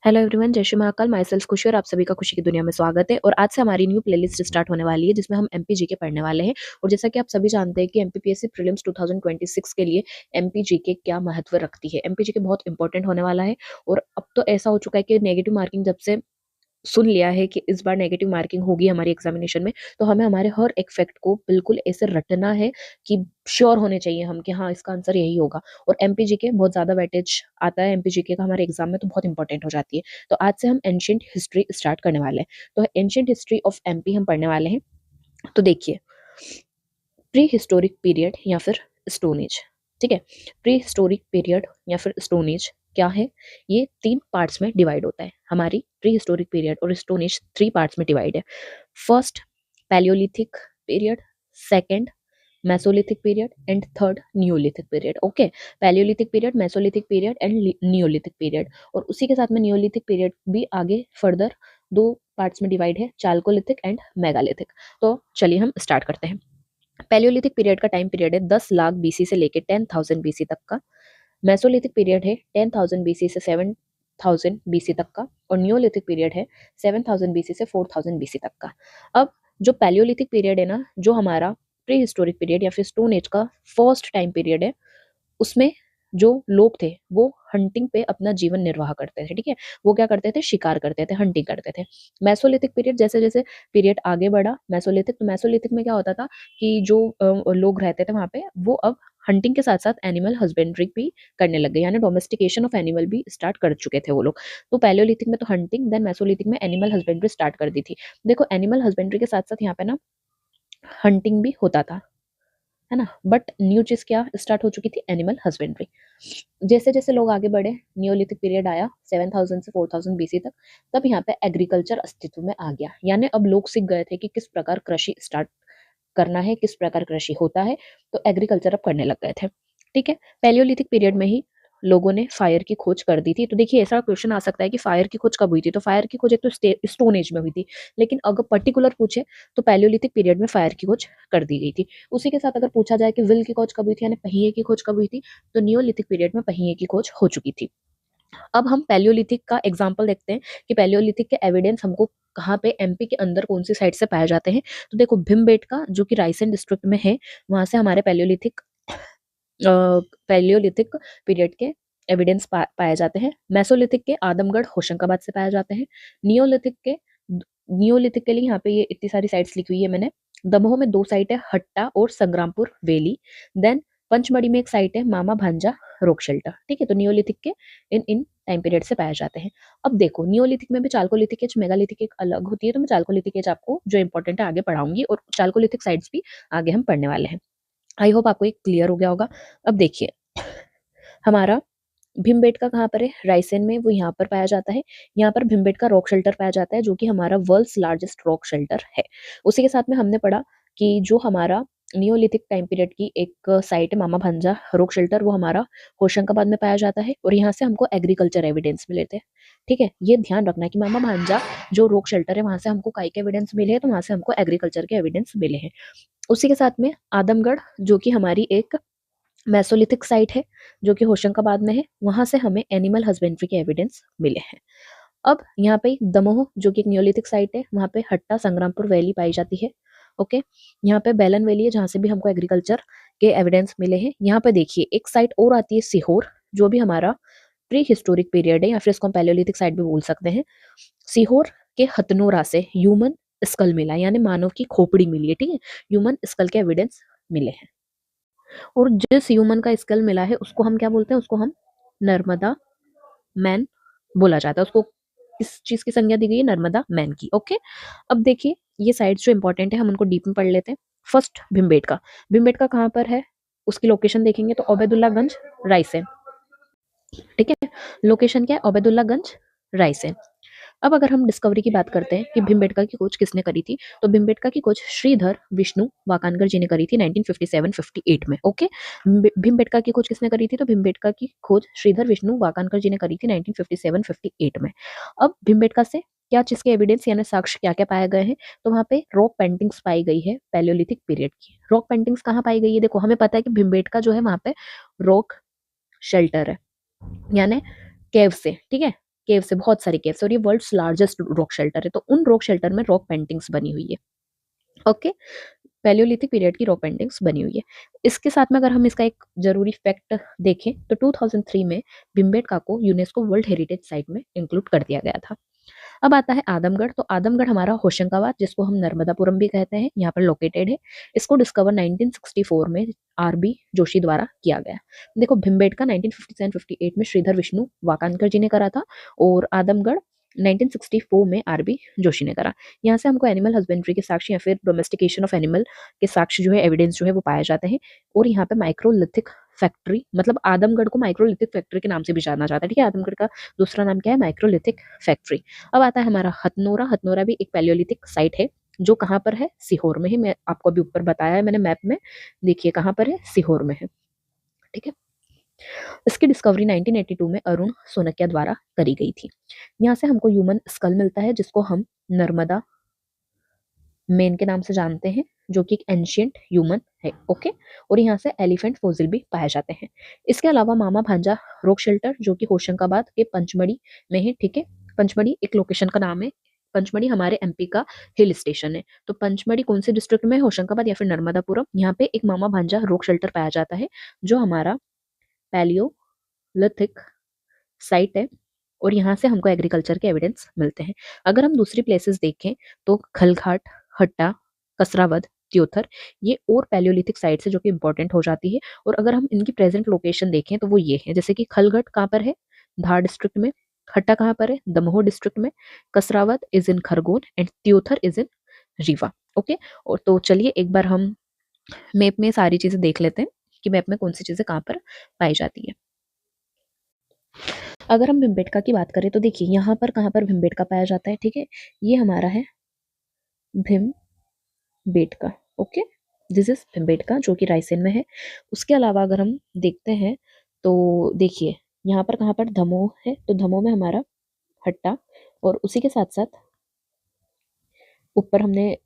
Hello everyone, जय Shri Mahakal. My self खुशी और आप सभी का खुशी की दुनिया में स्वागत है। और आज से हमारी न्यू प्लेलिस्ट स्टार्ट होने वाली है जिसमें हम एमपी जीके पढ़ने वाले हैं। और जैसा कि आप सभी जानते हैं कि एमपीपीएससी प्रीलिम्स 2026 के लिए एमपी जीके क्या महत्व रखती है। एमपी जीके बहुत इंपॉर्टेंट होने वाला है। और अब तो ऐसा हो चुका है कि नेगेटिव मार्किंग जब से सुन लिया है कि इस बार नेगेटिव मार्किंग होगी हमारी एग्जामिनेशन में, तो हमें हमारे हर एक फैक्ट को बिल्कुल ऐसे रटना है कि श्योर होने चाहिए हम कि हाँ, इसका आंसर यही होगा। और एमपीजी के बहुत ज्यादा वेटेज आता है एमपीजी के का हमारे एग्जाम में, तो बहुत इंपॉर्टेंट हो जाती है। तो आज से हम एंशियंट हिस्ट्री स्टार्ट करने वाले हैं। तो एंशियंट हिस्ट्री ऑफ एमपी हम पढ़ने वाले हैं। तो देखिए, प्री हिस्टोरिक पीरियड या फिर स्टोन एज। ठीक है, प्री हिस्टोरिक पीरियड या फिर स्टोन एज क्या है? ये 3 पार्ट्स में डिवाइड होता है। हमारी प्री हिस्टोरिक पीरियड और स्टोन एज 3 पार्ट्स में डिवाइड है। First Palaeolithic period, second Mesolithic period and third Neolithic period. Okay, Palaeolithic period, Mesolithic period and Neolithic period. और उसी के साथ में नियोलिथिक पीरियड भी आगे फर्दर 2 पार्ट्स में डिवाइड है, चाल्कोलिथिक एंड मेगालिथिक। तो चलिए हम स्टार्ट करते हैं। पैलियोलिथिक पीरियड का टाइम पीरियड है 10 लाख बीसी से लेके 10,000 बीसी तक का। मेसोलिथिक पीरियड है 10,000 बीसी से 7,000 बीसी तक का। और नियोलिथिक पीरियड है 7,000 बीसी से 4,000 बीसी तक का। अब जो पैलियोलिथिक पीरियड है ना, जो हमारा प्री हिस्टोरिक पीरियड या फिर स्टोन एज का फर्स्ट टाइम पीरियड है, उसमें जो लोग थे वो हंटिंग पे अपना जीवन निर्वाह करते थे। ठीक है, वो क्या करते थे? शिकार करते थे, हंटिंग करते थे। मेसोलिथिक पीरियड, जैसे जैसे पीरियड आगे बढ़ा मेसोलिथिक, तो मेसोलिथिक में क्या होता था कि जो लोग रहते थे वहां पे, वो अब हंटिंग के साथ साथ एनिमल हस्बेंड्री भी करने लग गए, यानी डोमेस्टिकेशन ऑफ एनिमल भी स्टार्ट कर चुके थे वो लोग। तो पैलियोलिथिक में तो हंटिंग, देन मेसोलिथिक में एनिमल हस्बेंड्री स्टार्ट कर दी थी। देखो, एनिमल हस्बेंड्री के साथ साथ यहाँ पे ना हंटिंग भी होता था, है ना। बट न्यू चीज क्या स्टार्ट हो चुकी थी? Animal husbandry. जैसे जैसे लोग आगे बढ़े, नियोलिथिक पीरियड आया 7,000 से 4,000 बीसी तक, तब यहाँ पे एग्रीकल्चर अस्तित्व में आ गया। यानी अब लोग सीख गए थे कि किस प्रकार कृषि स्टार्ट करना है, किस प्रकार कृषि होता है। तो एग्रीकल्चर अब करने लग गए थे। ठीक है, पैलियोलिथिक पीरियड में ही लोगों ने फायर की खोज कर दी थी। तो देखिए, ऐसा क्वेश्चन आ सकता है कि फायर की खोज कब हुई थी? तो फायर की खोज एक तो स्टोन एज में हुई थी, लेकिन अगर पर्टिकुलर पूछे तो पैलियोलिथिक पीरियड में फायर की खोज कर दी गई थी। उसी के साथ अगर पूछा जाए कि व्हील की खोज कब हुई थी, यानी पहिए की खोज कब हुई थी, तो नियोलिथिक पीरियड में पहिए की खोज हो चुकी थी। अब हम पैलियोलिथिक का एग्जाम्पल देखते हैं कि पैलियोलिथिक के एविडेंस हमको कहाँ पे, एमपी के अंदर कौन सी साइड से पाए जाते हैं। तो देखो, भीमबेटका जो कि रायसेन डिस्ट्रिक्ट में है, वहां से हमारे पैलियोलिथिक पीरियड के एविडेंस पाए जाते हैं। मेसोलिथिक के आदमगढ़ होशंगाबाद से पाए जाते हैं। नियोलिथिक के नियोलिथिक के लिए यहाँ पे ये इतनी सारी साइट्स लिखी हुई है मैंने। दमोह में 2 साइट है, हट्टा और संग्रामपुर वैली। देन पंचमढ़ी में एक साइट है, मामा भांजा रॉक शेल्टर। ठीक है, तो नियोलिथिक के इन इन टाइम पीरियड से पाए जाते हैं। अब देखो, नियोलिथिक में भी चाल्कोलिथिक एज, मेगालिथिक एक अलग होती है। तो मैं चाल्कोलिथिक एज आपको जो इंपॉर्टेंट है आगे पढ़ाऊंगी, और चाल्कोलिथिक साइट्स भी आगे हम पढ़ने वाले हैं। आई होप आपको एक क्लियर हो गया होगा। अब देखिए, हमारा भीमबेटका कहाँ पर है? रायसेन में, वो यहाँ पर पाया जाता है। यहाँ पर भीमबेटका रॉक शेल्टर पाया जाता है, जो कि हमारा वर्ल्ड्स लार्जेस्ट रॉक शेल्टर है। उसी के साथ में हमने पढ़ा कि जो हमारा नियोलिथिक टाइम पीरियड की एक साइट है, मामा भांजा रॉक शेल्टर, वो हमारा होशंगाबाद में पाया जाता है। और यहाँ से हमको एग्रीकल्चर एविडेंस मिले थे। ठीक है, ये ध्यान रखना कि मामा भांजा जो रॉक शेल्टर है, वहां से हमको काई के एविडेंस मिले हैं, तो वहां से हमको एग्रीकल्चर के एविडेंस मिले हैं। उसी के साथ में आदमगढ़, जो कि हमारी एक मेसोलिथिक साइट है, जो कि होशंगाबाद में है, वहां से हमें एनिमल हस्बेंड्री के एविडेंस मिले हैं। अब यहाँ पे दमोह, जो कि एक नियोलिथिक साइट है, वहां पे हट्टा संग्रामपुर वैली पाई जाती है। ओके, यहाँ पे बैलन वैली है, जहाँ से भी हमको एग्रीकल्चर के एविडेंस मिले हैं। यहाँ पे देखिए, एक साइट और आती है सीहोर, जो भी हमारा प्री हिस्टोरिक पीरियड है, या फिर इसको हम पैलियोलिथिक साइट भी बोल सकते हैं। सीहोर के हथनोरा से ह्यूमन स्कल मिला, यानी मानव की खोपड़ी मिली है। ठीक है, ह्यूमन स्कल के एविडेंस मिले हैं। और जिस ह्यूमन का स्कल मिला है, उसको हम क्या बोलते हैं? उसको हम नर्मदा मैन बोला जाता है। उसको किस चीज की संज्ञा दी गई है? नर्मदा मैन की। ओके, अब देखिए, ये साइट्स जो इंपॉर्टेंट है, हम उनको डीप में पढ़ लेते हैं। फर्स्ट भीमबेटका। भीमबेटका कहाँ पर है? उसकी लोकेशन देखेंगे तो ओबेदुल्लागंज, रायसेन। ठीक है, लोकेशन क्या है? ओबेदुल्लागंज, रायसेन। अब अगर हम डिस्कवरी की बात करते हैं कि भीमबेटका की खोज किसने करी थी, तो भीमबेटका की खोज श्रीधर विष्णु वाकानकर जी ने करी थी 1957-58 में। ओके, भीमबेटका की खोज किसने करी थी? तो भीमबेटका की खोज श्रीधर विष्णु वाकानकर जी ने करी थी 1957-58 में। अब भीमबेटका से क्या चीज के एविडेंस, यानी साक्ष्य क्या क्या पाए गए हैं? तो वहां पे रॉक पेंटिंग्स पाई गई है पैलियोलिथिक पीरियड की। रॉक पेंटिंग्स कहाँ पाई गई है? देखो, हमें पता है कि भीमबेटका जो है वहां पे रॉक शेल्टर है, यानी केव से। ठीक है, केव से, बहुत सारे केव से, और ये वर्ल्ड्स लार्जेस्ट रॉक शेल्टर है। तो उन रॉक शेल्टर में रॉक पेंटिंग्स बनी हुई है। ओके, पैलियोलिथिक पीरियड की रॉक पेंटिंग्स बनी हुई है। इसके साथ में अगर हम इसका एक जरूरी फैक्ट देखें तो 2003 में भिमबेटका को यूनेस्को वर्ल्ड हेरिटेज साइट में इंक्लूड कर दिया गया था। अब आता है आदमगढ़। तो आदमगढ़ हमारा होशंगाबाद, जिसको हम नर्मदापुरम भी कहते हैं, यहाँ पर लोकेटेड है। इसको डिस्कवर 1964 में आरबी जोशी द्वारा किया गया। देखो, भिमबेटका 1957-58 में श्रीधर विष्णु वाकानकर जी ने करा था, और आदमगढ़ 1964 में आरबी जोशी ने करा। यहाँ से हमको एनिमल हस्बेंड्री के साक्ष्य या फिर डोमेस्टिकेशन ऑफ एनिमल के साक्ष्य जो है, एविडेंस जो है वो पाए जाते हैं। और यहाँ पे माइक्रोलिथिक फैक्ट्री, मतलब आदमगढ़ को माइक्रोलिथिक फैक्ट्री के नाम से भी जाना जाता है। ठीक है, आदमगढ़ का दूसरा नाम क्या है? Microlithic factory. अब आता है हमारा हथनोरा। हथनोरा भी एक पैलियोलिथिक साइट है, जो कहाँ पर है? सीहोर में है। मैं आपको अभी ऊपर बताया है मैंने मैप में, देखिए कहाँ पर है? सीहोर में है। ठीक है, इसकी डिस्कवरी 1982 में अरुण सोनकिया द्वारा करी गई थी। यहाँ से हमको ह्यूमन स्कल मिलता है, जिसको हम नर्मदा मेन के नाम से जानते हैं, जो कि एक एंशियंट ह्यूमन है। ओके, और यहाँ से एलिफेंट फोसिल भी पाए जाते हैं। इसके अलावा मामा भांजा रॉक शेल्टर, जो कि होशंगाबाद के पंचमढ़ी में है। ठीक है, पंचमढ़ी एक लोकेशन का नाम है। पंचमढ़ी हमारे एमपी का हिल स्टेशन है। तो पंचमढ़ी कौन से डिस्ट्रिक्ट में है? होशंगाबाद या फिर नर्मदापुरम। यहाँ पे एक मामा भांजा रॉक शेल्टर पाया जाता है, जो हमारा पैलियोलिथिक साइट है, और यहाँ से हमको एग्रीकल्चर के एविडेंस मिलते हैं। अगर हम दूसरी प्लेसेस देखें तो खलघाट, हट्टा, कसरावद, त्योथर, ये और पैलियोलिथिक साइट्स है जो कि इंपॉर्टेंट हो जाती है। और अगर हम इनकी प्रेजेंट लोकेशन देखें तो वो ये है, जैसे कि खलघाट कहाँ पर है? धार डिस्ट्रिक्ट में। हट्टा कहाँ पर है? दमोह डिस्ट्रिक्ट में। Kasrawad is in Khargone and Teonthar is in Rewa. Okay, और तो चलिए एक बार हम मैप में सारी चीजें देख लेते हैं कि मैप में कौन सी चीजें कहाँ पर पाई जाती है। अगर हम भिमबेटका की बात करें तो देखिए यहाँ पर कहाँ पर भिमबेटका पाया जाता है। ठीक है, ये हमारा है Bhimbetka. Okay, this is Bhimbetka, जो कि रायसेन में है। उसके अलावा अगर हम देखते हैं तो देखिए यहाँ पर कहाँ पर? दमोह है। तो दमोह में हमारा हट्टा, और उसी के साथ साथ ऊपर हमने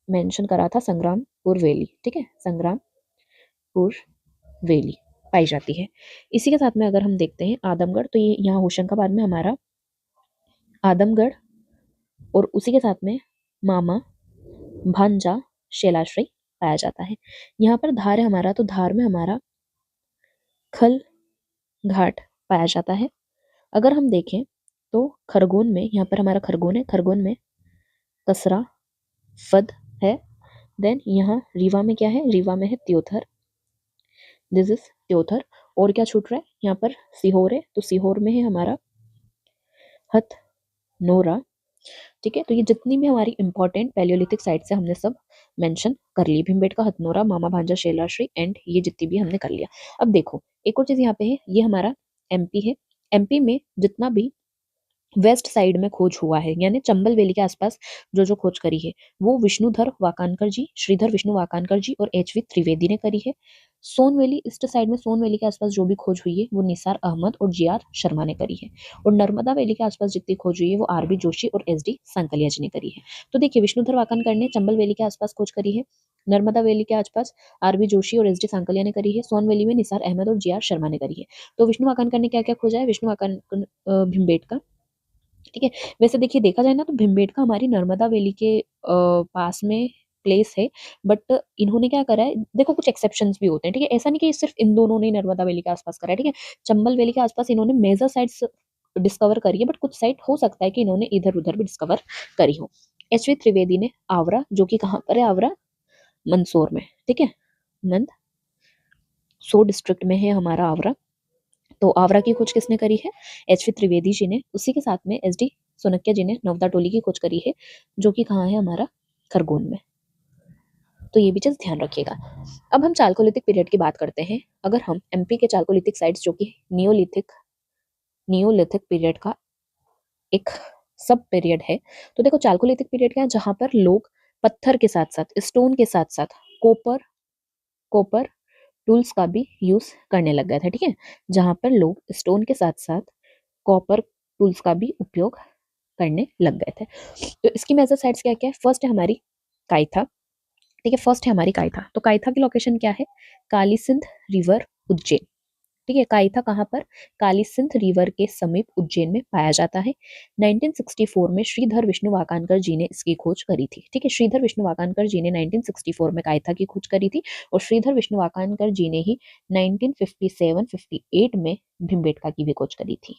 मेंशन करा था संग्रामपुर वैली। ठीक है, संग्रामपुर वैली पाई जाती है। इसी के साथ में अगर हम देखते हैं आदमगढ़, तो ये यहाँ होशंगाबाद में हमारा आदमगढ़, और उसी के साथ में मामा भांजा शैलाश्री पाया जाता है। यहाँ पर धार है हमारा, तो धार में हमारा खल घाट पाया जाता है। अगर हम देखें तो खरगोन में, यहाँ पर हमारा खरगोन है, खरगोन में कसरा फद है। देन यहाँ रीवा में क्या है? रीवा में है त्योथर, दिस इज त्योथर। और क्या छूट रहा है? यहाँ पर सीहोर है, तो सीहोर में है हमारा हथनोरा। ठीक है, तो ये जितनी भी हमारी इंपॉर्टेंट पैलियोलिथिक साइट से हमने सब मेंशन कर ली। भीमबेटका, हथनोरा, मामा भांजा शैलाश्री, एंड ये जितनी भी हमने कर लिया। अब देखो एक और चीज यहाँ पे है, ये हमारा एमपी है। एमपी में जितना भी वेस्ट साइड में खोज हुआ है, यानी चंबल वैली के आसपास जो जो खोज करी है, वो विष्णुधर वाकानकर जी, श्रीधर विष्णु वाकानकर जी और एच वी त्रिवेदी ने करी है। सोन वैली, ईस्ट साइड में सोन वैली के आसपास जो भी खोज हुई है वो निसार अहमद और जी आर शर्मा ने करी है। और नर्मदा वैली के आसपास जितनी खोज हुई है वो आर बी जोशी और एस डी सांकलिया जी ने करी है। तो देखिए विष्णुधर वाकानकर ने चंबल वैली के आसपास खोज करी है, नर्मदा वैली के आसपास आर बी जोशी और एस डी सांकलिया ने करी है, सोन वैली में निसार अहमद और जी आर शर्मा ने करी है। तो विष्णु वाकानकर ने क्या क्या खोजा है? विष्णु वाकानकर भिमबेटका। ठीक है, वैसे देखिए देखा जाए ना तो भिमबेटका हमारी नर्मदा वैली के पास में प्लेस है, बट इन्होंने क्या करा है, देखो कुछ एक्सेप्शंस भी होते हैं। ठीक है, ऐसा नहीं कि सिर्फ इन दोनों ने ही नर्मदा वैली के आसपास करा है। ठीक है, चंबल वैली के आसपास इन्होंने मेजर साइट्स डिस्कवर करी है, बट कुछ साइट हो सकता है कि इन्होंने इधर उधर भी डिस्कवर करी हो। एच वी त्रिवेदी ने आवरा, जो कि कहाँ पर है? आवरा मंदसौर में। ठीक है, मंदसौर डिस्ट्रिक्ट में है हमारा आवरा। तो आवरा की खोज किसने करी है? एच वी त्रिवेदी जी ने। उसी के साथ में एस डी सोनकिया जी ने नवदा टोली की खोज करी है, जो कि कहाँ है? हमारा खरगोन में। तो ये भी चीज ध्यान रखिएगा। अब हम चालकोलिथिक पीरियड की बात करते हैं। अगर हम एमपी के चालकोलिथिक साइट्स, जो कि नियोलिथिक पीरियड का एक सब पीरियड है, तो देखो चालकोलिथिक पीरियड क्या है? जहां पर लोग पत्थर के साथ साथ, स्टोन के साथ साथ कॉपर कॉपर टूल्स का भी यूज करने लग गए थे। ठीक है, जहां पर लोग स्टोन के साथ साथ कॉपर टूल्स का भी उपयोग करने लग गए थे। तो इसकी मेजर साइट्स क्या क्या है? फर्स्ट है हमारी काइथा। ठीक है, फर्स्ट है हमारी काइथा। तो काइथा की लोकेशन क्या है? काली सिंध रिवर, उज्जैन। ठीक है, काइथा कहाँ पर? काली सिंध रिवर के समीप उज्जैन में पाया जाता है। 1964 में श्रीधर विष्णु वाकानकर जी ने इसकी खोज करी थी। ठीक है, श्रीधर विष्णु वाकानकर जी ने 1964 में काइथा की खोज करी थी और श्रीधर विष्णु वाकानकर जी ने ही 1957-58 में भीमबेटका की भी खोज करी थी।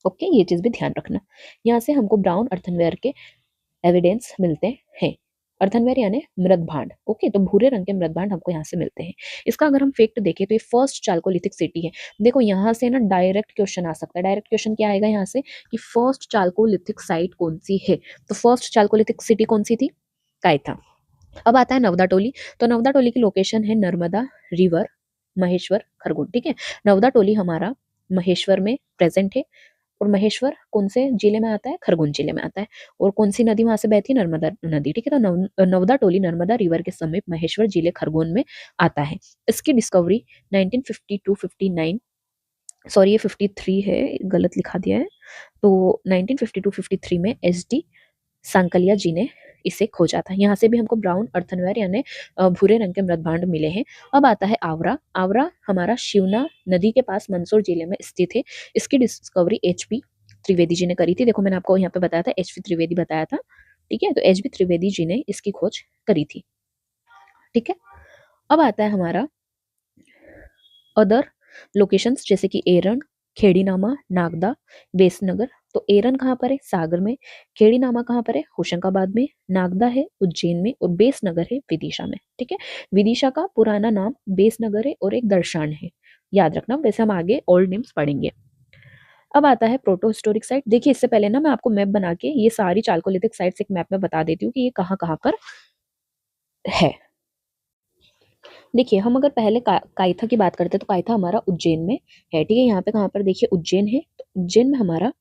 ओके, ये चीज भी ध्यान रखना। यहाँ से हमको ब्राउन अर्थनवेयर के एविडेंस मिलते हैं। अर्थनवेयर यानी मृद भांड। ओके, तो भूरे रंग के मृद भांड हमको यहाँ से मिलते हैं। इसका अगर हम फैक्ट देखें तो ये फर्स्ट चाल्कोलिथिक सिटी है। देखो यहाँ से ना डायरेक्ट क्वेश्चन आ सकता है। डायरेक्ट क्वेश्चन क्या आएगा यहाँ से कि फर्स्ट चाल्कोलिथिक साइट कौन सी है? तो फर्स्ट चाल्कोलिथिक सिटी कौन सी थी? काइथा। अब आता है नवदा टोली। तो नवदा टोली की लोकेशन है नर्मदा रिवर, महेश्वर, खरगोन। ठीक है, नवदा टोली हमारा महेश्वर में प्रेजेंट है और महेश्वर कौन से जिले में आता है? खरगोन जिले में आता है। और कौन सी नदी वहां से बहती है? नर्मदा नदी। ठीक है, तो नवदा टोली नर्मदा रिवर के समीप महेश्वर जिले खरगोन में आता है। इसकी डिस्कवरी 1952-59, सॉरी ये 53 है, गलत लिखा दिया है, तो 1952-53 में SD सांकलिया जी ने इसे खोजा था। यहाँ से भी हमको ब्राउन अर्थनवेयर यानी भूरे रंग के मृदभांड मिले हैं। अब आता है आवरा। आवरा हमारा शिवना नदी के पास मंदसौर जिले में स्थित है। इसकी डिस्कवरी HP त्रिवेदी जी ने करी थी। देखो मैंने आपको यहाँ पे बताया था, HP त्रिवेदी बताया था। ठीक है, तो HP त्रिवेदी जी ने इसकी खोज करी थी। ठीक है, अब आता है हमारा अदर लोकेशंस जैसे कि एरन, खेड़ीनामा, नागदा, बेसनगर। तो एरन कहाँ पर है? सागर में। खेड़ीनामा कहाँ पर है? होशंगाबाद में। नागदा है उज्जैन में और बेसनगर है विदिशा में। ठीक है, विदिशा का पुराना नाम बेसनगर है और एक दर्शान है, याद रखना। वैसे हम आगे ओल्ड नेम्स पढ़ेंगे। अब आता है प्रोटो हिस्टोरिक साइट। देखिए इससे पहले ना मैं आपको मैप बना के ये सारी चाल्कोलिथिक साइट्स एक मैप में बता देती हूँ कि ये कहाँ कहाँ पर है। देखिए हम अगर पहले काइथा की बात करते हैं तो काइथा हमारा उज्जैन में है। ठीक है, यहाँ पे कहाँ पर देखिए उज्जैन है, तो उज्जैन में हमारा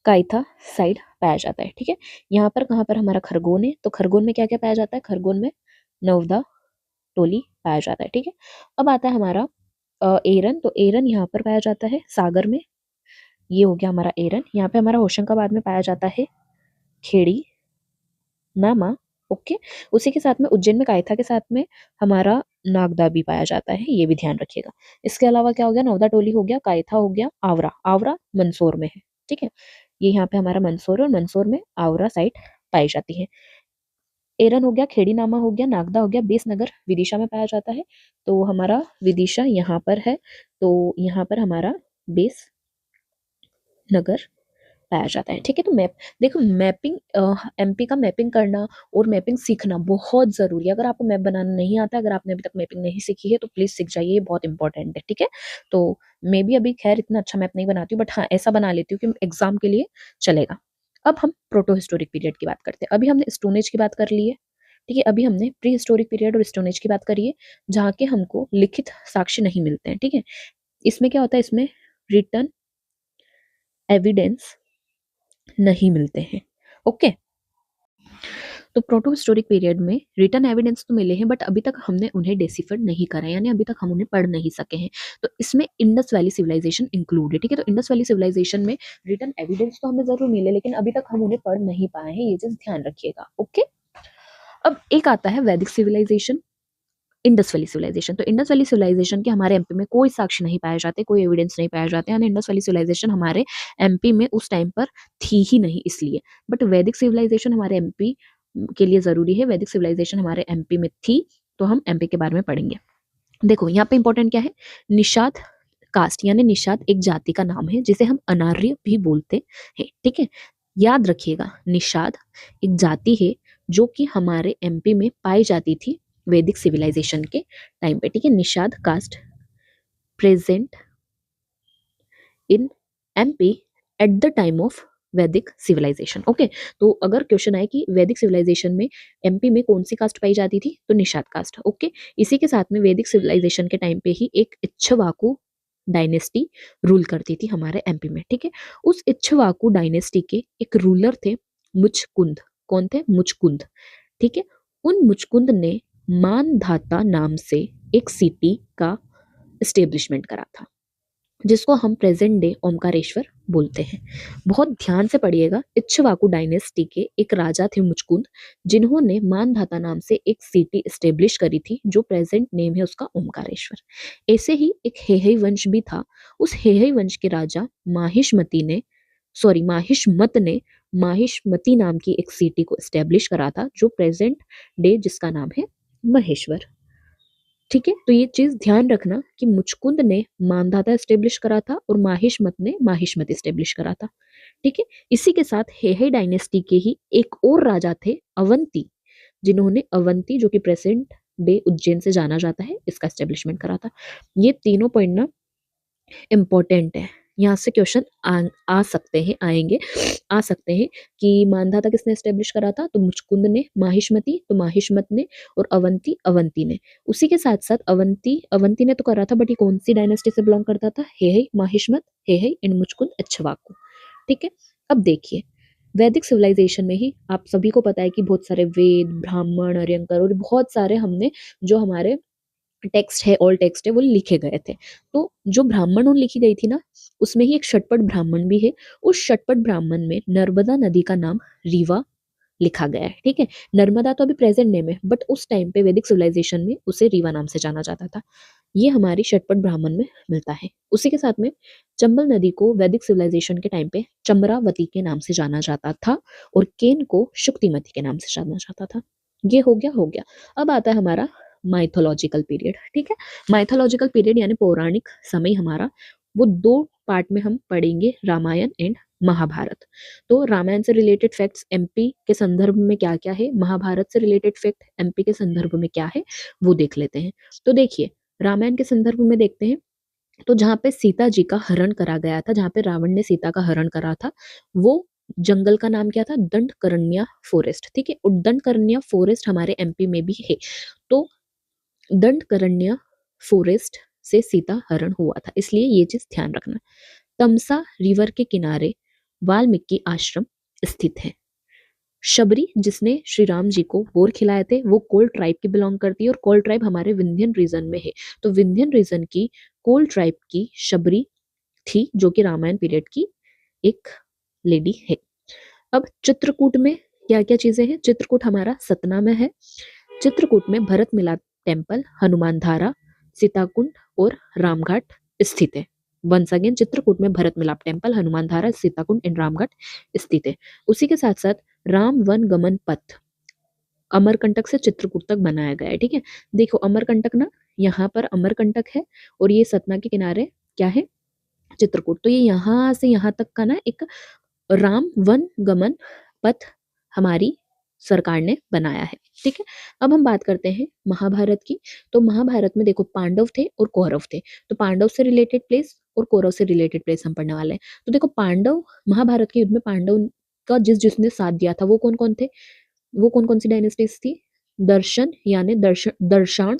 काइथा साइड पाया जाता है। ठीक है, यहाँ पर कहाँ पर हमारा खरगोन है, तो खरगोन में क्या क्या पाया जाता है? खरगोन में नवदा टोली पाया जाता है। ठीक है, अब आता है हमारा एरन। तो एरन यहाँ पर पाया जाता है सागर में, ये हो गया हमारा एरन। यहाँ पे हमारा होशंगाबाद में पाया जाता है खेड़ी नामा। ओके, उसी के साथ में उज्जैन में काइथा के साथ में हमारा नागदा भी पाया जाता है, ये भी ध्यान रखिएगा। इसके अलावा क्या हो गया? नवदा टोली हो गया, काइथा हो गया, आवरा। आवरा मंदसौर में है। ठीक है, ये यहाँ पे हमारा मंदसौर, और मंदसौर में आवरा साइट पाई जाती है। एरन हो गया, खेड़ी नामा हो गया, नागदा हो गया, बेसनगर विदिशा में पाया जाता है। तो हमारा विदिशा यहाँ पर है, तो यहाँ पर हमारा बेस नगर पाया जाता है। ठीक है, तो मैप देखो, मैपिंग MP का मैपिंग करना और मैपिंग सीखना बहुत जरूरी है। अगर आपको मैप बनाना नहीं आता, अगर आपने अभी तक मैपिंग नहीं सीखी है तो प्लीज सीख जाइए, ये बहुत इंपॉर्टेंट है। ठीक है, तो मैं भी अभी खैर इतना अच्छा मैप नहीं बनाती हूँ, बट हाँ ऐसा बना लेती हूँ कि एग्जाम के लिए चलेगा। अब हम प्रोटो हिस्टोरिक पीरियड की बात करते हैं। अभी हमने स्टोन एज की बात कर ली है। ठीक है, अभी हमने प्री हिस्टोरिक पीरियड और स्टोन एज की बात करी है, जहाँ के हमको लिखित साक्ष्य नहीं मिलते हैं। ठीक है, इसमें क्या होता है? इसमें रिटर्न एविडेंस नहीं मिलते हैं। ओके, तो प्रोटो हिस्टोरिक पीरियड में रिटर्न एविडेंस तो मिले हैं, बट अभी तक हमने उन्हें डेसिफर नहीं करा, यानी अभी तक हम उन्हें पढ़ नहीं सके हैं। तो इसमें इंडस वैली सिविलाइजेशन इंक्लूड है। ठीक है, तो इंडस वैली सिविलाइजेशन में रिटर्न एविडेंस तो हमें जरूर मिले, लेकिन अभी तक हम उन्हें पढ़ नहीं पाए हैं, ये चीज ध्यान रखिएगा। ओके, अब एक आता है वैदिक सिविलाइजेशन, इंडस वैली सिविलाइजेशन। तो इंडस वैली सिविलाइजेशन के हमारे MP में कोई साक्ष्य नहीं पाए जाते, कोई एविडेंस नहीं पाए जाते, यानी इंडस वैली सिविलाइजेशन हमारे MP में उस टाइम पर थी ही नहीं इसलिए। बट वैदिक सिविलाइजेशन हमारे MP के लिए जरूरी है। वैदिक सिविलाइजेशन हमारे MP में थी, तो हम MP के बारे में पढ़ेंगे। देखो यहाँ पे इंपॉर्टेंट क्या है? निषाद कास्ट यानी निषाद एक जाति का नाम है जिसे हम अनार्य भी बोलते हैं। ठीक है, याद रखिएगा, निषाद एक जाति है जो कि हमारे MP में पाई जाती थी वैदिक सिविलाइजेशन के टाइम पे। ठीक है, Nishad caste present in MP at the time of वैदिक सिविलाइजेशन। ओके, तो अगर क्वेश्चन आए कि वैदिक सिविलाइजेशन में MP में कौन सी कास्ट पाई जाती थी, तो निषाद कास्ट। ओके, इसी के साथ में वैदिक सिविलाइजेशन के टाइम पे ही एक इक्ष्वाकु डायनेस्टी रूल करती थी हमारे MP में। ठीक है, उस इक्ष्वाकु डायनेस्टी के एक रूलर थे मुचकुंद। कौन थे? मुचकुंद। ठीक है, उन मुचकुंद ने मानधाता नाम से एक सिटी का एस्टेब्लिशमेंट करा था, जिसको हम प्रेजेंट डे ओमकारेश्वर बोलते हैं। बहुत ध्यान से पढ़िएगा। इक्ष्वाकु डायनेस्टी के एक राजा थे मुचकुंद, जिन्होंने मानधाता नाम से एक सिटी स्टेब्लिश करी थी, जो प्रेजेंट नेम है उसका ओमकारेश्वर। ऐसे ही एक हेहई वंश भी था। उस हेहई वंश के राजा माहिष्मत ने माहिष्मती नाम की एक सिटी को स्टेब्लिश करा था, जो प्रेजेंट डे जिसका नाम है महेश्वर। ठीक है, तो ये चीज ध्यान रखना कि मुचकुंद ने मानधाता स्टेब्लिश करा था और माहिष्मत ने माहिष्मत स्टेब्लिश करा था। ठीक है, इसी के साथ हेहे डायनेस्टी के ही एक और राजा थे अवंती, जिन्होंने अवंती जो कि प्रेजेंट डे उज्जैन से जाना जाता है, इसका एस्टेब्लिशमेंट करा था। ये तीनों पॉइंट ना इम्पोर्टेंट है, यहाँ से क्वेश्चन आ सकते हैं, आएंगे, आ सकते हैं कि मानधाता किसने एस्टेब्लिश करा था, तो मुचकुंद ने, माहिष्मती तो माहिष्मत ने, और अवंती अवंती ने। उसी के साथ साथ अवंती अवंती ने तो करा था, बट ये कौन सी डायनेस्टी से बिलोंग करता था, हेहई माहिष्मत, हेहई एंड मुचकुंद इक्ष्वाकु। ठीक है, अब देखिए वैदिक सिविलाइजेशन में ही आप सभी को पता है कि बहुत सारे वेद, ब्राह्मण, अर्यंकर और बहुत सारे हमने जो हमारे टेक्स्ट है, ओल्ड टेक्स्ट है, वो लिखे गए थे। तो जो ब्राह्मण और लिखी गई थी ना, उसमें ही एक शटपथ ब्राह्मण भी है। उस शटपथ ब्राह्मण में नर्मदा नदी का नाम रीवा लिखा गया है। ठीक है, नर्मदा तो अभी प्रेजेंट नेम है, बट उस टाइम पे वैदिक सिविलाइजेशन में उसे रीवा नाम से जाना जाता था। ये हमारी शटपथ ब्राह्मण में मिलता है। उसी के साथ में चंबल नदी को वैदिक सिविलाइजेशन के टाइम पे चमरावती के नाम से जाना जाता था, और केन को शुक्तिमती के नाम से जाना जाता था। ये हो गया। अब आता है हमारा माइथोलॉजिकल पीरियड। ठीक है, माइथोलॉजिकल पीरियड यानी पौराणिक समय हमारा, वो दो पार्ट में हम पढ़ेंगे, रामायण एंड महाभारत। तो रामायण से रिलेटेड फैक्ट्स एमपी के संदर्भ में क्या क्या है, महाभारत से रिलेटेड फैक्ट एमपी के संदर्भ में क्या है, वो देख लेते हैं। तो देखिए रामायण के संदर्भ में देखते हैं, तो जहाँ पे सीता जी का हरण करा गया था, जहाँ पे रावण ने सीता का हरण करा था, वो जंगल का नाम क्या था, दंडकरण्या फॉरेस्ट। ठीक है, और दंडकरण्या फॉरेस्ट हमारे एमपी में भी है। तो दंडकरण्य फॉरेस्ट से सीता हरण हुआ था, इसलिए ये चीज ध्यान रखना। तमसा रिवर के किनारे वाल्मीकि आश्रम स्थित है। शबरी जिसने श्री राम जी को बोर खिलाए थे, वो कोल ट्राइब की बिलोंग करती है, और कोल ट्राइब हमारे विंध्यन रीजन में है। तो विंध्यन रीजन की कोल ट्राइब की शबरी थी, जो कि रामायण पीरियड की एक लेडी है। अब चित्रकूट में क्या क्या चीजें हैं, चित्रकूट हमारा सतना में है। चित्रकूट में भरत मिलाप टेम्पल, हनुमान धारा, सीताकुंड और रामघाट स्थित है। वंस अगेन चित्रकूट में भरत मिलाप टेम्पल, हनुमान धारा, सीताकुंड एंड रामघाट स्थित है। उसी के साथ साथ राम वन गमन पथ अमरकंटक से चित्रकूट तक बनाया गया है। ठीक है, देखो अमरकंटक ना, यहाँ पर अमरकंटक है, और ये सतना के किनारे क्या है, चित्रकूट। तो ये यहाँ से यहाँ तक का ना एक राम वन गमन पथ हमारी सरकार ने बनाया है। ठीक है, अब हम बात करते हैं महाभारत की। तो महाभारत में देखो पांडव थे और कौरव थे। तो पांडव से रिलेटेड प्लेस और कौरव से रिलेटेड प्लेस हम पढ़ने वाले हैं। तो देखो पांडव, महाभारत के युद्ध में पांडव का जिसने साथ दिया था, वो कौन कौन थे, वो कौन कौन सी डायनेस्टीज थी, दर्शन यानी दर्शान,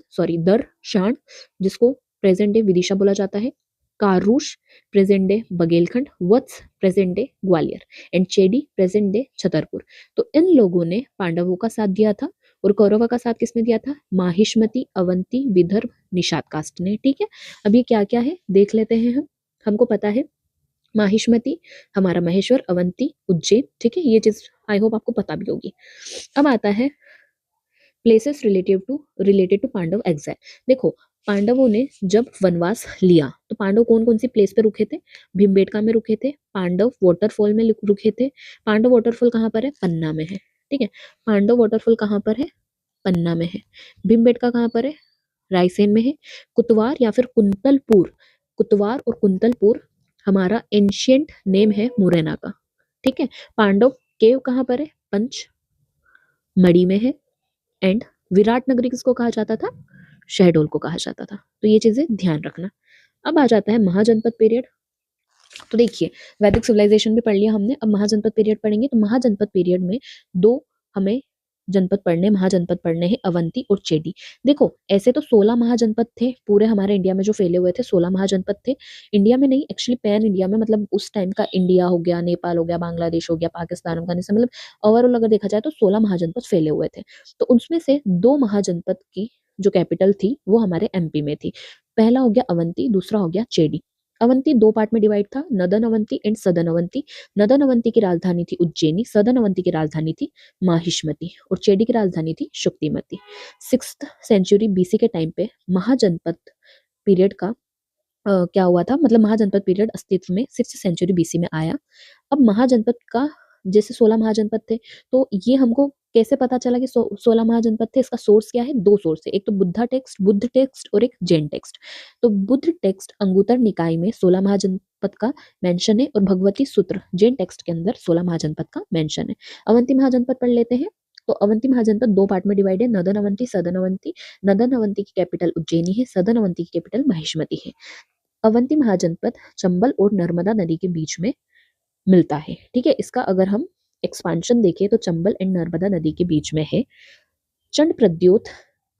जिसको प्रेजेंट डे विदिशा बोला जाता है, Karusha present day Baghelkhand, Vatsa present day Gwalior, and Chedi present day Chhatarpur. तो इन लोगों ने पांडवों का साथ दिया था, और कौरवों का साथ किसने दिया था, माहिष्मती, अवंती, विदर्भ, निषाद कास्ट ने। ठीक है, अब ये क्या क्या है देख लेते हैं हम। हमको पता है माहिष्मती हमारा महेश्वर, अवंती उज्जैन। ठीक है, ये चीज आई होप आपको पता भी होगी। अब आता है places related to Pandava exile. देखो पांडवों ने जब वनवास लिया, तो पांडव कौन कौन सी प्लेस पे रुके थे, भीमबेटका में रुके थे, पांडव वाटरफॉल में रुके थे। पांडव वाटरफॉल कहाँ पर है, पन्ना में है। ठीक है, पांडव वाटरफॉल कहाँ पर है, पन्ना में है। भीमबेटका कहाँ पर है, रायसेन में है। कुतवार या फिर कुंतलपुर, कुतवार और कुंतलपुर हमारा एंशियंट नेम है मुरैना का। ठीक है, पांडव केव कहाँ पर है, पंच मड़ी में है। एंड विराट नगरी किसको कहा जाता था, शहडोल को कहा जाता था। तो ये चीजें ध्यान रखना। अब आ जाता है महाजनपद पीरियड। तो देखिए वैदिक सिविलाइजेशन भी पढ़ लिया हमने, अब महाजनपद पीरियड पढ़ेंगे। तो महाजनपद पीरियड में दो हमें जनपद पढ़ने, महाजनपद पढ़ने हैं, अवंती और चेडी। देखो ऐसे तो 16 महाजनपद थे पूरे हमारे इंडिया में जो फैले हुए थे, 16 महाजनपद थे। इंडिया में नहीं, एक्चुअली पैन इंडिया में, मतलब उस टाइम का इंडिया हो गया, नेपाल हो गया, बांग्लादेश हो गया, पाकिस्तान, अफगानिस्तान, मतलब ओवरऑल अगर देखा जाए तो 16 महाजनपद फैले हुए थे। तो उनमें से दो महाजनपद की जो कैपिटल थी वो हमारे एमपी में थी। पहला हो गया अवंती, दूसरा हो गया चेडी। अवंती दो पार्ट में डिवाइड था, नदन अवंती एंड सदन अवंती। नदन अवंती की राजधानी थी उज्जैनी, सदन अवंती की राजधानी थी माहिष्मति और चेडी की राजधानी थी शुक्तिमती। 6th सेंचुरी बीसी के टाइम पे महाजनपद पीरियड का क्या हुआ था, मतलब महाजनपद पीरियड अस्तित्व में 6th सेंचुरी बीसी में आया। अब महाजनपद का जैसे 16 महाजनपद थे, तो ये हमको कैसे पता चला कि 16 महाजनपद थे? इसका सोर्स क्या है? दो सोर्स है, एक तो बुद्ध टेक्स्ट और एक जैन टेक्स्ट। तो बुद्ध टेक्स्ट अंगुत्तर निकाय में 16 महाजनपद का मेंशन है और भगवती सूत्र जैन टेक्स्ट के अंदर 16 महाजनपद का मेंशन है। अवंती महाजनपद पढ़ लेते हैं। तो अवंती महाजनपद दो पार्ट में डिवाइड है, नदन अवंती, सदन अवंती। नदन अवंती की कैपिटल उज्जैनी है, सदन अवंती की कैपिटल महिष्मति है। अवंती महाजनपद चंबल और नर्मदा नदी के बीच में मिलता है। ठीक है, इसका अगर हम एक्सपांशन देखें तो चंबल एंड नर्मदा नदी के बीच में है। चंड प्रद्योत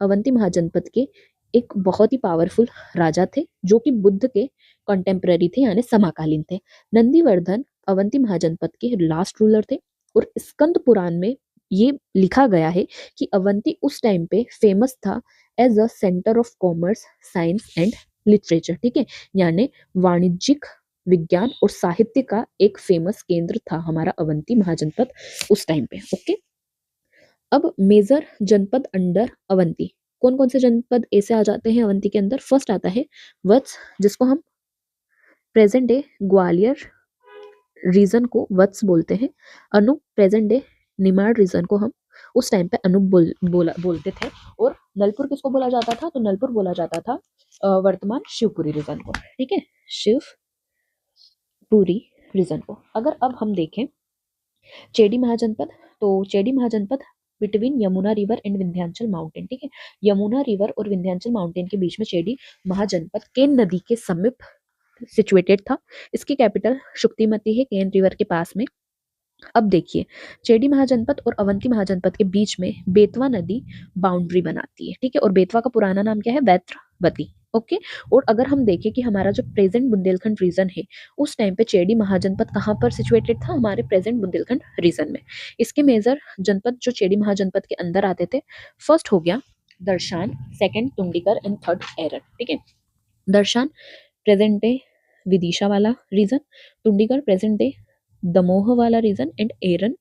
अवंती महाजनपद के एक बहुत ही पावरफुल राजा थे जो कि बुद्ध के कंटेम्पररी थे, यानी समकालीन थे। नंदीवर्धन अवंती महाजनपद के लास्ट रूलर थे और स्कंद पुराण में ये लिखा गया है कि अवंती उस टाइम पे फेमस था as a centre of commerce, science and literature. ठीक है, यानी वाणिज्यिक, विज्ञान और साहित्य का एक फेमस केंद्र था हमारा अवंती महाजनपद उस टाइम पे। ओके, अब मेजर जनपद अंडर अवंती, कौन कौन से जनपद ऐसे आ जाते हैं अवंती के अंदर? फर्स्ट आता है वत्स, जिसको हम प्रेजेंट डे ग्वालियर रीजन को वत्स बोलते हैं। Anup present day Nimar region को हम उस टाइम पे अनूप बोलते थे। और नलपुर किसको बोला जाता था? तो नलपुर बोला जाता था वर्तमान शिवपुरी रीजन को। ठीक है, शिवपुरी रीजन को। अगर अब हम देखें चेडी महाजनपद, तो Chedi Mahajanapada between Yamuna river and Vindhyachal mountain. ठीक है, यमुना रिवर और विंध्याचल माउंटेन के बीच में चेडी महाजनपद केन नदी के समीप सिचुएटेड था। इसकी कैपिटल शुक्तिमती है, केन रिवर के पास में। अब देखिए, चेडी महाजनपद और अवंती महाजनपद के बीच में बेतवा नदी बाउंड्री बनाती है। ठीक है, और बेतवा का पुराना नाम क्या है? वैत्रवती। ओके, और अगर हम देखें कि हमारा जो प्रेजेंट बुंदेलखंड रीजन है, उस टाइम पे चेडी महाजनपद कहाँ पर सिचुएटेड था? हमारे प्रेजेंट बुंदेलखंड रीजन में। इसके मेजर जनपद जो चेडी महाजनपद के अंदर आते थे, फर्स्ट हो गया दर्शान, सेकंड टुंडीगढ़ एंड थर्ड एरन। ठीक है, दर्शान प्रेजेंट डे विदिशा वाला रीजन, टुंडीगढ़ प्रेजेंट डे दमोह वाला रीजन एंड एरन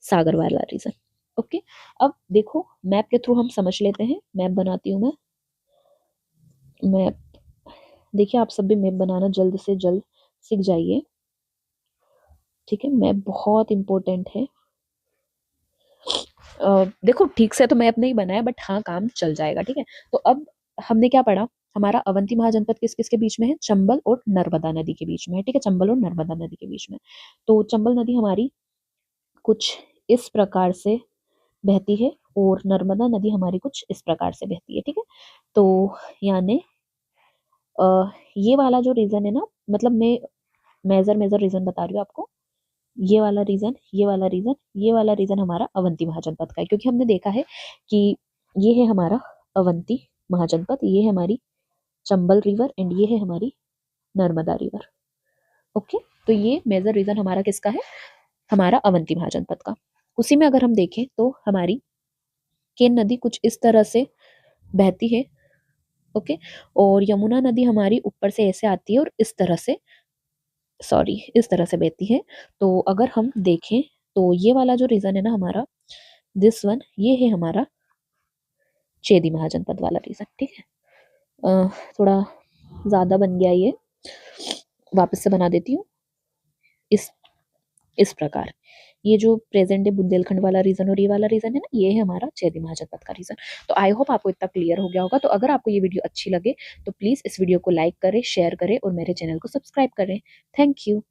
सागर वाला रीजन। ओके, अब देखो मैप के थ्रू हम समझ लेते हैं। मैप बनाती हूँ मैं। मैप देखिए, आप सब भी मैप बनाना जल्द से जल्द सीख जाइए। ठीक है, मैप बहुत इंपॉर्टेंट है। देखो ठीक से तो मैप नहीं बनाया, बट हाँ काम चल जाएगा। ठीक है, तो अब हमने क्या पढ़ा? हमारा अवंती महाजनपद किस किस के बीच में है? चंबल और नर्मदा नदी के बीच में है। ठीक है, चंबल और नर्मदा नदी के बीच में। तो चंबल नदी हमारी कुछ इस प्रकार से बहती है और नर्मदा नदी हमारी कुछ इस प्रकार से बहती है। ठीक है, तो यानी ये वाला जो रीजन है ना, मतलब मैं मेजर रीजन बता रही हूँ आपको। ये वाला रीजन, ये वाला रीजन, ये वाला रीजन हमारा अवंती महाजनपद का है, क्योंकि हमने देखा है कि ये है हमारा अवंती महाजनपद, ये है हमारी चंबल रिवर एंड ये है हमारी नर्मदा रिवर। ओके, तो ये मेजर रीजन हमारा किसका है? हमारा अवंती महाजनपद का। उसी में अगर हम देखें तो हमारी केन नदी कुछ इस तरह से बहती है। ओके, और यमुना नदी हमारी ऊपर से ऐसे आती है और इस तरह से, सॉरी, इस तरह से बहती है। तो अगर हम देखें तो ये वाला जो रीजन है ना हमारा, दिस वन, ये है हमारा चेदी महाजनपद वाला रीजन। ठीक है, थोड़ा ज्यादा बन गया ये, वापस से बना देती हूँ। इस इस प्रकार ये जो प्रेजेंट है बुंदेलखंड वाला रीजन और ये वाला रीजन है ना, ये है हमारा चेदी महाजनपद का रीजन। तो आई होप आपको इतना क्लियर हो गया होगा। तो अगर आपको ये वीडियो अच्छी लगे तो प्लीज इस वीडियो को लाइक करें, शेयर करें और मेरे चैनल को सब्सक्राइब करें। Thank you.